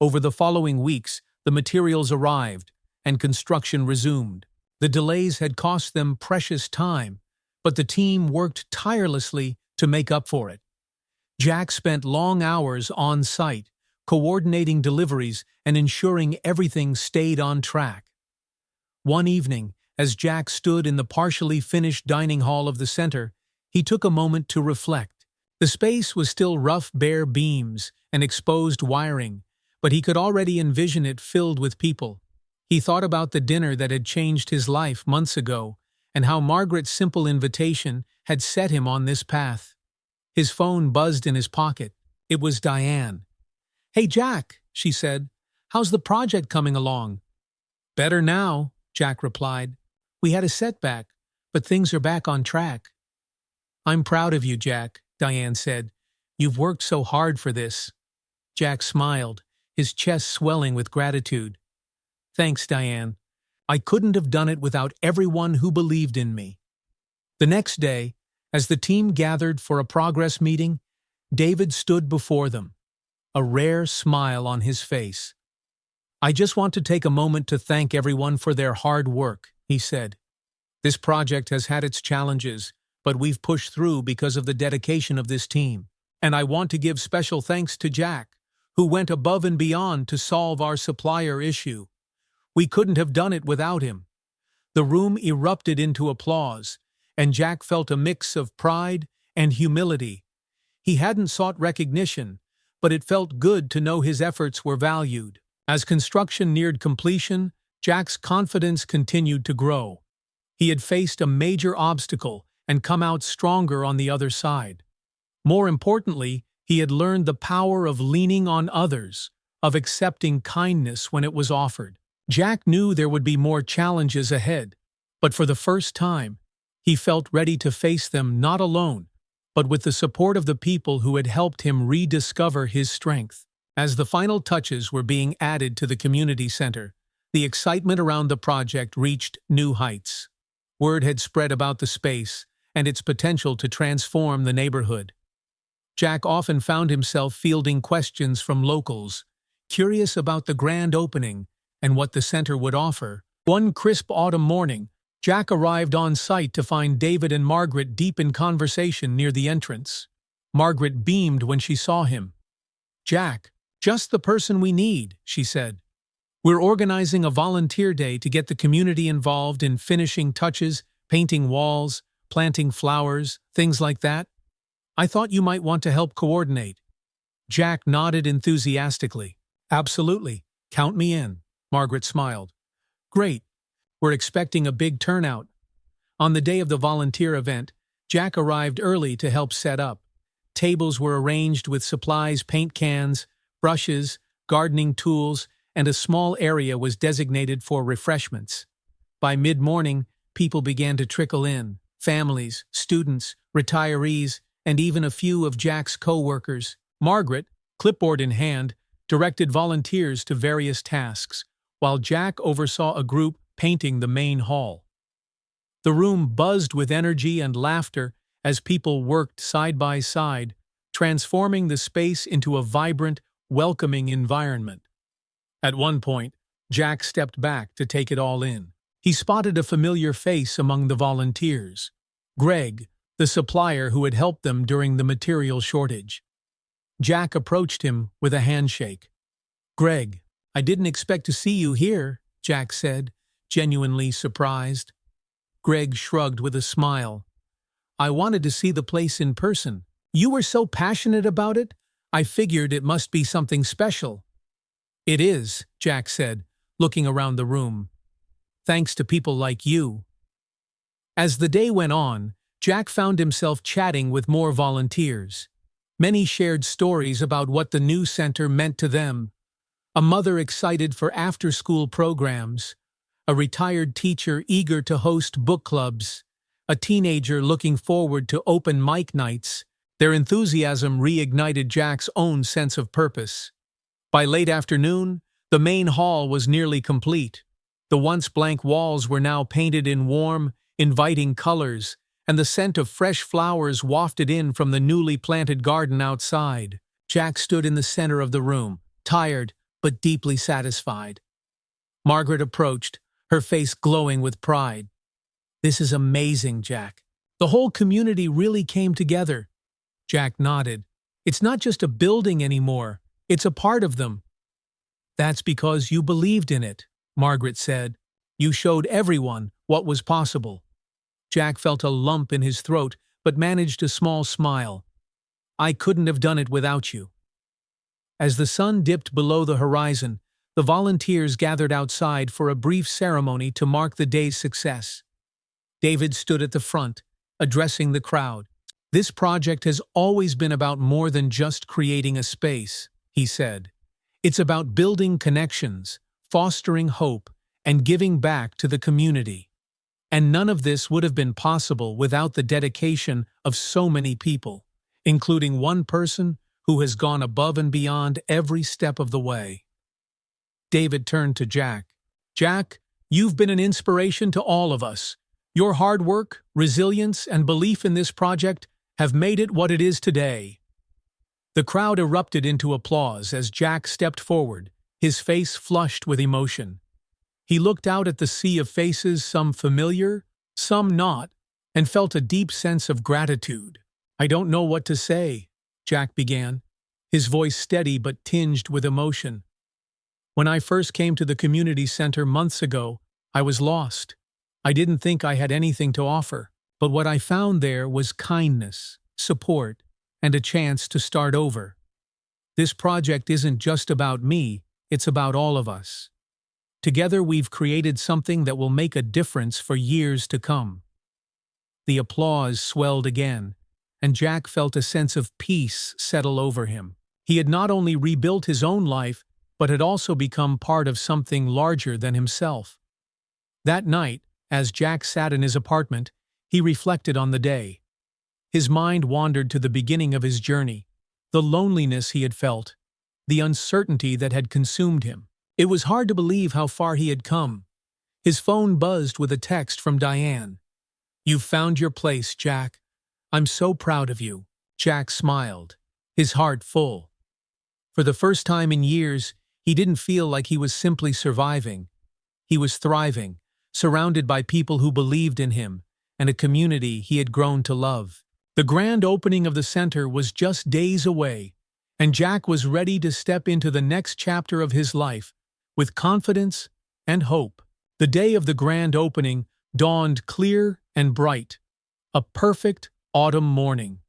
Over the following weeks, the materials arrived, and construction resumed. The delays had cost them precious time, but the team worked tirelessly to make up for it. Jack spent long hours on site, coordinating deliveries and ensuring everything stayed on track. One evening, as Jack stood in the partially finished dining hall of the center, he took a moment to reflect. The space was still rough, bare beams and exposed wiring, but he could already envision it filled with people. He thought about the dinner that had changed his life months ago, and how Margaret's simple invitation had set him on this path. His phone buzzed in his pocket. It was Diane. "Hey, Jack," she said. "How's the project coming along?" "Better now," Jack replied. "We had a setback, but things are back on track." "I'm proud of you, Jack," Diane said. "You've worked so hard for this." Jack smiled, his chest swelling with gratitude. "Thanks, Diane. I couldn't have done it without everyone who believed in me." The next day, as the team gathered for a progress meeting, David stood before them, a rare smile on his face. "I just want to take a moment to thank everyone for their hard work," he said. "This project has had its challenges, but we've pushed through because of the dedication of this team. And I want to give special thanks to Jack, who went above and beyond to solve our supplier issue. We couldn't have done it without him." The room erupted into applause, and Jack felt a mix of pride and humility. He hadn't sought recognition, but it felt good to know his efforts were valued. As construction neared completion, Jack's confidence continued to grow. He had faced a major obstacle and come out stronger on the other side. More importantly, he had learned the power of leaning on others, of accepting kindness when it was offered. Jack knew there would be more challenges ahead, but for the first time, he felt ready to face them not alone, but with the support of the people who had helped him rediscover his strength. As the final touches were being added to the community center, the excitement around the project reached new heights. Word had spread about the space and its potential to transform the neighborhood. Jack often found himself fielding questions from locals, curious about the grand opening and what the center would offer. One crisp autumn morning, Jack arrived on site to find David and Margaret deep in conversation near the entrance. Margaret beamed when she saw him. "Jack, just the person we need," she said. "We're organizing a volunteer day to get the community involved in finishing touches, painting walls, planting flowers, things like that. I thought you might want to help coordinate." Jack nodded enthusiastically. "Absolutely. Count me in," Margaret smiled. "Great. We're expecting a big turnout." On the day of the volunteer event, Jack arrived early to help set up. Tables were arranged with supplies, paint cans, brushes, gardening tools, and a small area was designated for refreshments. By mid-morning, people began to trickle in: families, students, retirees, and even a few of Jack's co-workers. Margaret, clipboard in hand, directed volunteers to various tasks, while Jack oversaw a group painting the main hall. The room buzzed with energy and laughter as people worked side by side, transforming the space into a vibrant, welcoming environment. At one point, Jack stepped back to take it all in. He spotted a familiar face among the volunteers: Greg, the supplier who had helped them during the material shortage. Jack approached him with a handshake. "Greg, I didn't expect to see you here," Jack said, genuinely surprised. Greg shrugged with a smile. "I wanted to see the place in person. You were so passionate about it, I figured it must be something special." "It is," Jack said, looking around the room. "Thanks to people like you." As the day went on, Jack found himself chatting with more volunteers. Many shared stories about what the new center meant to them. A mother excited for after-school programs, a retired teacher eager to host book clubs, a teenager looking forward to open mic nights. Their enthusiasm reignited Jack's own sense of purpose. By late afternoon, the main hall was nearly complete. The once blank walls were now painted in warm, inviting colors, and the scent of fresh flowers wafted in from the newly planted garden outside. Jack stood in the center of the room, tired but deeply satisfied. Margaret approached, her face glowing with pride. "This is amazing, Jack. The whole community really came together." Jack nodded. "It's not just a building anymore. It's a part of them." "That's because you believed in it," Margaret said. You showed everyone what was possible." Jack felt a lump in his throat, but managed a small smile. "I couldn't have done it without you." As the sun dipped below the horizon, the volunteers gathered outside for a brief ceremony to mark the day's success. David stood at the front, addressing the crowd. "This project has always been about more than just creating a space," he said. "It's about building connections, fostering hope, and giving back to the community. And none of this would have been possible without the dedication of so many people, including one person who has gone above and beyond every step of the way." David turned to Jack. "Jack, you've been an inspiration to all of us. Your hard work, resilience, and belief in this project have made it what it is today." The crowd erupted into applause as Jack stepped forward, his face flushed with emotion. He looked out at the sea of faces, some familiar, some not, and felt a deep sense of gratitude. "I don't know what to say," Jack began, his voice steady but tinged with emotion. "When I first came to the community center months ago, I was lost. I didn't think I had anything to offer, but what I found there was kindness, support, and a chance to start over. This project isn't just about me, it's about all of us. Together we've created something that will make a difference for years to come." The applause swelled again, and Jack felt a sense of peace settle over him. He had not only rebuilt his own life, but had also become part of something larger than himself. That night, as Jack sat in his apartment, he reflected on the day. His mind wandered to the beginning of his journey, the loneliness he had felt, the uncertainty that had consumed him. It was hard to believe how far he had come. His phone buzzed with a text from Diane. "You've found your place, Jack. I'm so proud of you." Jack smiled, his heart full. For the first time in years, he didn't feel like he was simply surviving. He was thriving, surrounded by people who believed in him, and a community he had grown to love. The grand opening of the center was just days away, and Jack was ready to step into the next chapter of his life, with confidence and hope. The day of the grand opening dawned clear and bright, a perfect autumn morning.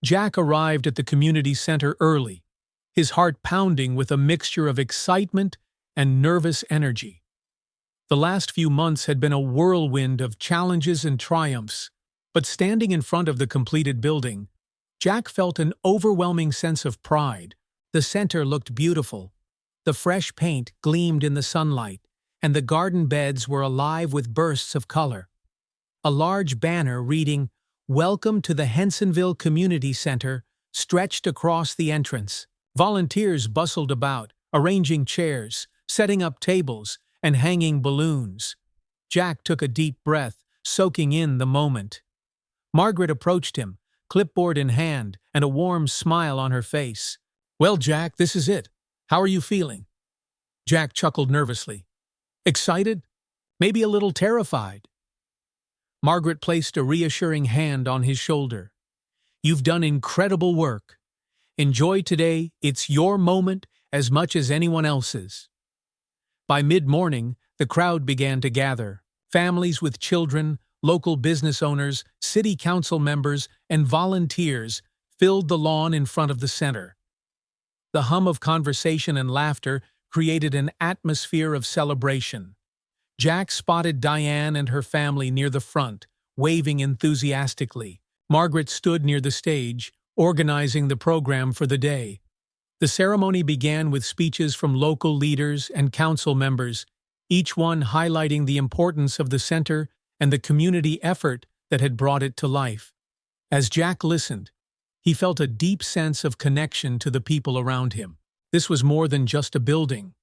Jack arrived at the community center early, his heart pounding with a mixture of excitement and nervous energy. The last few months had been a whirlwind of challenges and triumphs, but standing in front of the completed building, Jack felt an overwhelming sense of pride. The center looked beautiful. The fresh paint gleamed in the sunlight, and the garden beds were alive with bursts of color. A large banner reading, "Welcome to the Hensonville Community Center," stretched across the entrance. Volunteers bustled about, arranging chairs, setting up tables, and hanging balloons. Jack took a deep breath, soaking in the moment. Margaret approached him, clipboard in hand, and a warm smile on her face. "Well, Jack, this is it. How are you feeling?" Jack chuckled nervously. "Excited? Maybe a little terrified." Margaret placed a reassuring hand on his shoulder. "You've done incredible work. Enjoy today, it's your moment as much as anyone else's." By mid-morning, the crowd began to gather. Families with children, local business owners, city council members, and volunteers filled the lawn in front of the center. The hum of conversation and laughter created an atmosphere of celebration. Jack spotted Diane and her family near the front, waving enthusiastically. Margaret stood near the stage, organizing the program for the day. The ceremony began with speeches from local leaders and council members, each one highlighting the importance of the center and the community effort that had brought it to life. As Jack listened, he felt a deep sense of connection to the people around him. This was more than just a building.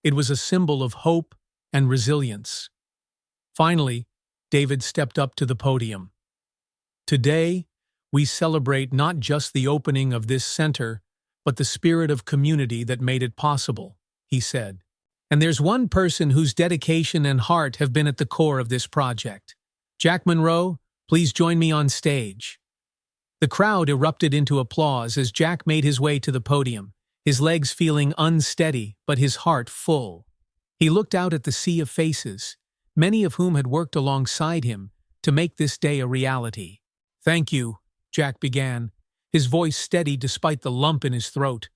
It was a symbol of hope and resilience. Finally, David stepped up to the podium. "Today, we celebrate not just the opening of this center, but the spirit of community that made it possible," he said. "And there's one person whose dedication and heart have been at the core of this project. Jack Monroe, please join me on stage." The crowd erupted into applause as Jack made his way to the podium, his legs feeling unsteady but his heart full. He looked out at the sea of faces, many of whom had worked alongside him to make this day a reality. "Thank you," Jack began, his voice steady despite the lump in his throat.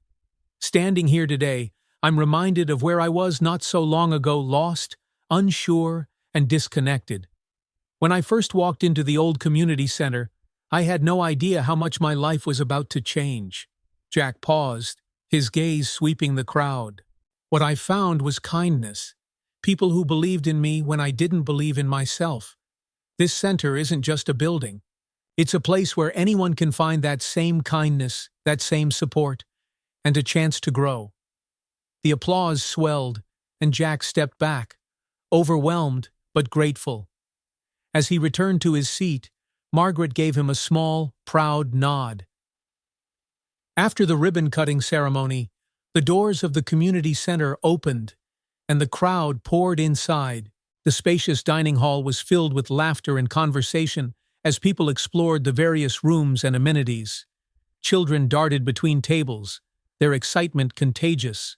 "Standing here today, I'm reminded of where I was not so long ago, lost, unsure, and disconnected. When I first walked into the old community center, I had no idea how much my life was about to change." Jack paused, his gaze sweeping the crowd. "What I found was kindness, people who believed in me when I didn't believe in myself. This center isn't just a building. It's a place where anyone can find that same kindness, that same support, and a chance to grow." The applause swelled, and Jack stepped back, overwhelmed but grateful. As he returned to his seat, Margaret gave him a small, proud nod. After the ribbon-cutting ceremony, the doors of the community center opened, and the crowd poured inside. The spacious dining hall was filled with laughter and conversation as people explored the various rooms and amenities. Children darted between tables, their excitement contagious.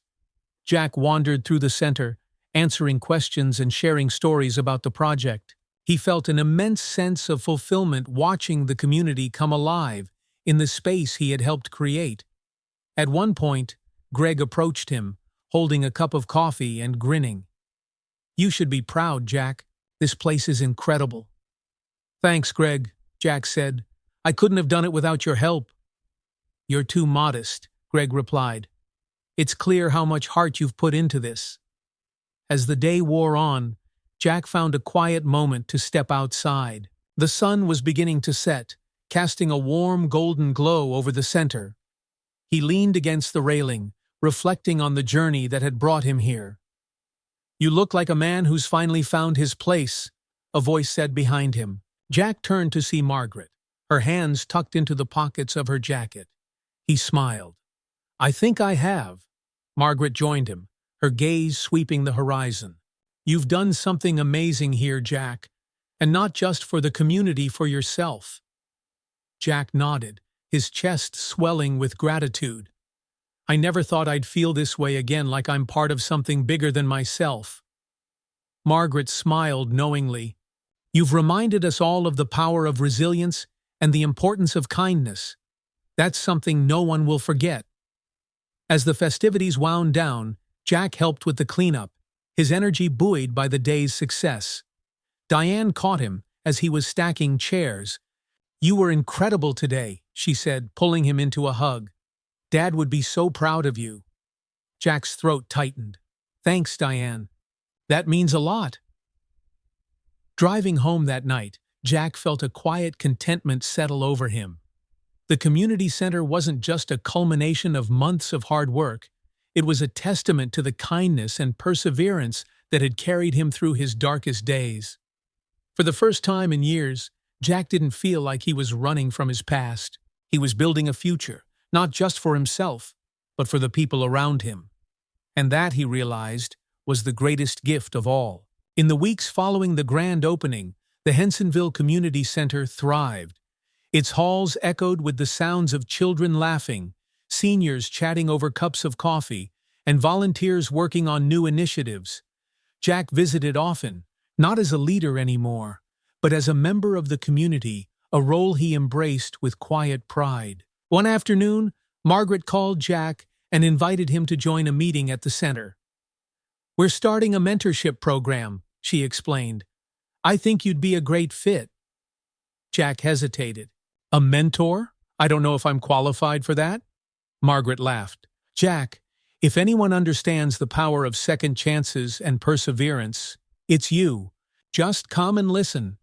Jack wandered through the center, answering questions and sharing stories about the project. He felt an immense sense of fulfillment watching the community come alive in the space he had helped create. At one point, Greg approached him, holding a cup of coffee and grinning. "You should be proud, Jack. This place is incredible." "Thanks, Greg," Jack said. "I couldn't have done it without your help." "You're too modest," Greg replied. "It's clear how much heart you've put into this." As the day wore on, Jack found a quiet moment to step outside. The sun was beginning to set, casting a warm golden glow over the center. He leaned against the railing, reflecting on the journey that had brought him here. "You look like a man who's finally found his place," a voice said behind him. Jack turned to see Margaret, her hands tucked into the pockets of her jacket. He smiled. "I think I have." Margaret joined him, her gaze sweeping the horizon. "You've done something amazing here, Jack, and not just for the community, for yourself." Jack nodded, his chest swelling with gratitude. "I never thought I'd feel this way again, like I'm part of something bigger than myself." Margaret smiled knowingly. "You've reminded us all of the power of resilience and the importance of kindness. That's something no one will forget." As the festivities wound down, Jack helped with the cleanup, his energy buoyed by the day's success. Diane caught him as he was stacking chairs. "You were incredible today," she said, pulling him into a hug. "Dad would be so proud of you." Jack's throat tightened. "Thanks, Diane. That means a lot." Driving home that night, Jack felt a quiet contentment settle over him. The community center wasn't just a culmination of months of hard work. It was a testament to the kindness and perseverance that had carried him through his darkest days. For the first time in years, Jack didn't feel like he was running from his past. He was building a future, not just for himself, but for the people around him. And that, he realized, was the greatest gift of all. In the weeks following the grand opening, the Hensonville Community Center thrived. Its halls echoed with the sounds of children laughing, seniors chatting over cups of coffee, and volunteers working on new initiatives. Jack visited often, not as a leader anymore, but as a member of the community, a role he embraced with quiet pride. One afternoon, Margaret called Jack and invited him to join a meeting at the center. "We're starting a mentorship program," she explained. "I think you'd be a great fit." Jack hesitated. "A mentor? I don't know if I'm qualified for that." Margaret laughed. "Jack, if anyone understands the power of second chances and perseverance, it's you. Just come and listen."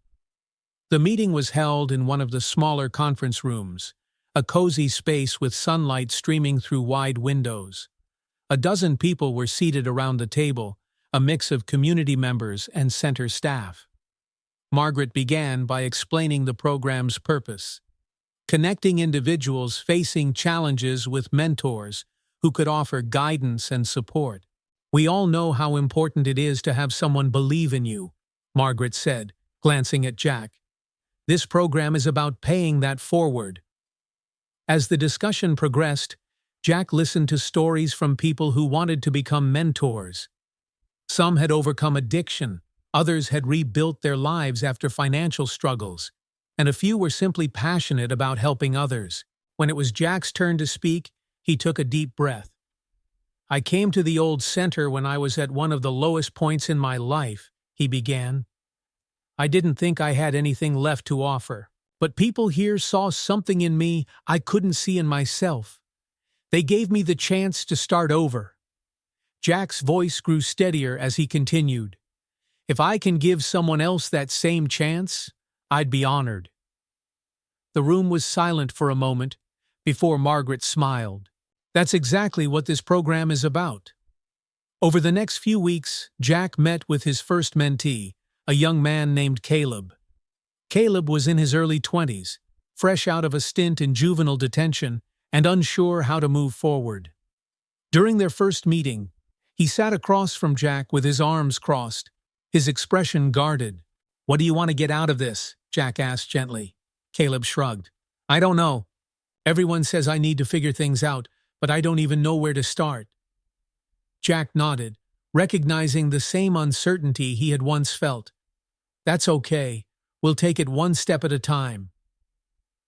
The meeting was held in one of the smaller conference rooms, a cozy space with sunlight streaming through wide windows. A dozen people were seated around the table, a mix of community members and center staff. Margaret began by explaining the program's purpose: connecting individuals facing challenges with mentors who could offer guidance and support. "We all know how important it is to have someone believe in you," Margaret said, glancing at Jack. "This program is about paying that forward." As the discussion progressed, Jack listened to stories from people who wanted to become mentors. Some had overcome addiction, others had rebuilt their lives after financial struggles, and a few were simply passionate about helping others. When it was Jack's turn to speak, he took a deep breath. "I came to the old center when I was at one of the lowest points in my life," he began. "I didn't think I had anything left to offer. But people here saw something in me I couldn't see in myself. They gave me the chance to start over." Jack's voice grew steadier as he continued. "If I can give someone else that same chance, I'd be honored." The room was silent for a moment before Margaret smiled. "That's exactly what this program is about." Over the next few weeks, Jack met with his first mentee, a young man named Caleb. Caleb was in his early 20s, fresh out of a stint in juvenile detention and unsure how to move forward. During their first meeting, he sat across from Jack with his arms crossed, his expression guarded. "What do you want to get out of this?" Jack asked gently. Caleb shrugged. "I don't know. Everyone says I need to figure things out, but I don't even know where to start." Jack nodded, recognizing the same uncertainty he had once felt. "That's okay. We'll take it one step at a time."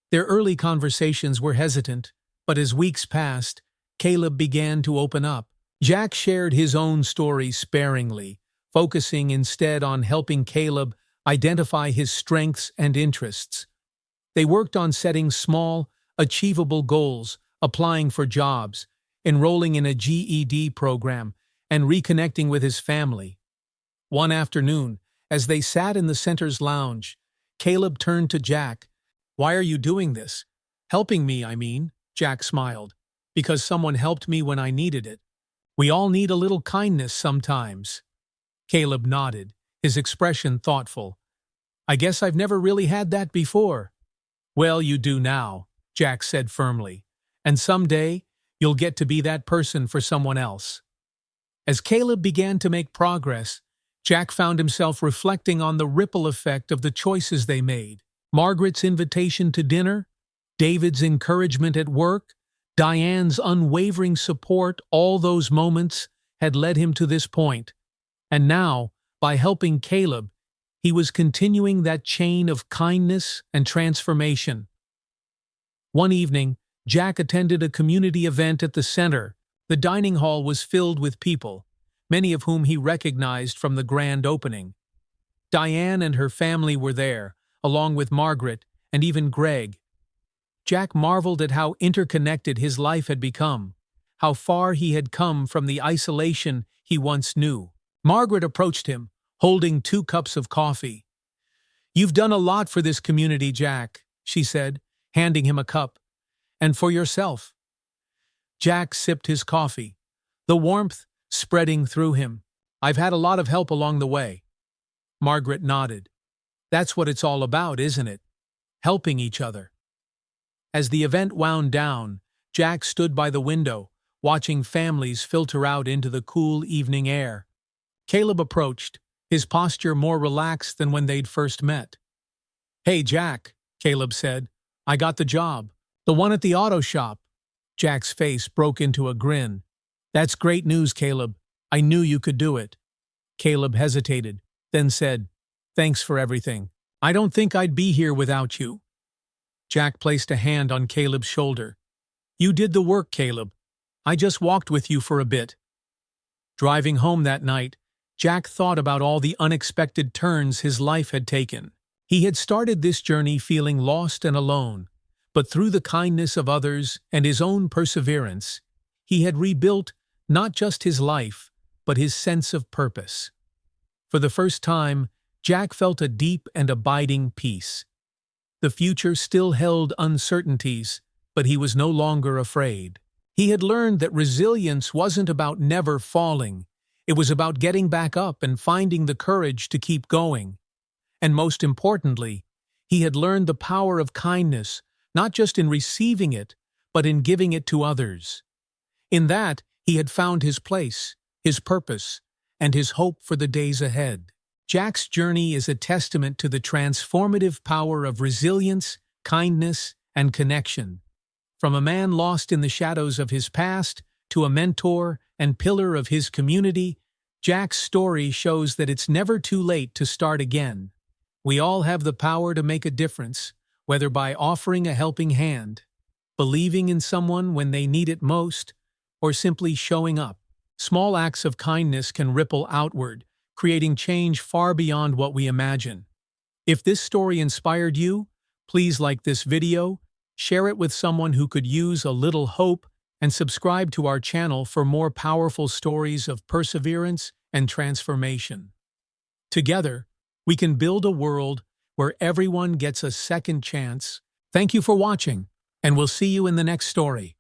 Their early conversations were hesitant, but as weeks passed, Caleb began to open up. Jack shared his own story sparingly, focusing instead on helping Caleb identify his strengths and interests. They worked on setting small, achievable goals, applying for jobs, enrolling in a GED program, and reconnecting with his family. One afternoon, as they sat in the center's lounge, Caleb turned to Jack. "Why are you doing this?" "Helping me, I mean," Jack smiled. "Because someone helped me when I needed it. We all need a little kindness sometimes." Caleb nodded, his expression thoughtful. "I guess I've never really had that before." "Well, you do now," Jack said firmly. "And someday, you'll get to be that person for someone else." As Caleb began to make progress, Jack found himself reflecting on the ripple effect of the choices they made. Margaret's invitation to dinner, David's encouragement at work, Diane's unwavering support, all those moments had led him to this point. And now, by helping Caleb, he was continuing that chain of kindness and transformation. One evening, Jack attended a community event at the center. The dining hall was filled with people, many of whom he recognized from the grand opening. Diane and her family were there, along with Margaret and even Greg. Jack marveled at how interconnected his life had become, how far he had come from the isolation he once knew. Margaret approached him, holding 2 cups of coffee. "You've done a lot for this community, Jack," she said, handing him a cup. "And for yourself." Jack sipped his coffee, the warmth spreading through him. "I've had a lot of help along the way." Margaret nodded. "That's what it's all about, isn't it? Helping each other." As the event wound down, Jack stood by the window, watching families filter out into the cool evening air. Caleb approached, his posture more relaxed than when they'd first met. "Hey, Jack," Caleb said. "I got the job. The one at the auto shop." Jack's face broke into a grin. "That's great news, Caleb. I knew you could do it." Caleb hesitated, then said, "Thanks for everything. I don't think I'd be here without you." Jack placed a hand on Caleb's shoulder. "You did the work, Caleb. I just walked with you for a bit." Driving home that night, Jack thought about all the unexpected turns his life had taken. He had started this journey feeling lost and alone, but through the kindness of others and his own perseverance, he had rebuilt not just his life, but his sense of purpose. For the first time, Jack felt a deep and abiding peace. The future still held uncertainties, but he was no longer afraid. He had learned that resilience wasn't about never falling. It was about getting back up and finding the courage to keep going. And most importantly, he had learned the power of kindness, not just in receiving it, but in giving it to others. In that, he had found his place, his purpose, and his hope for the days ahead. Jack's journey is a testament to the transformative power of resilience, kindness, and connection. From a man lost in the shadows of his past to a mentor and pillar of his community, Jack's story shows that it's never too late to start again. We all have the power to make a difference, whether by offering a helping hand, believing in someone when they need it most, or simply showing up. Small acts of kindness can ripple outward, creating change far beyond what we imagine. If this story inspired you, please like this video, share it with someone who could use a little hope, and subscribe to our channel for more powerful stories of perseverance and transformation. Together, we can build a world where everyone gets a second chance. Thank you for watching, and we'll see you in the next story.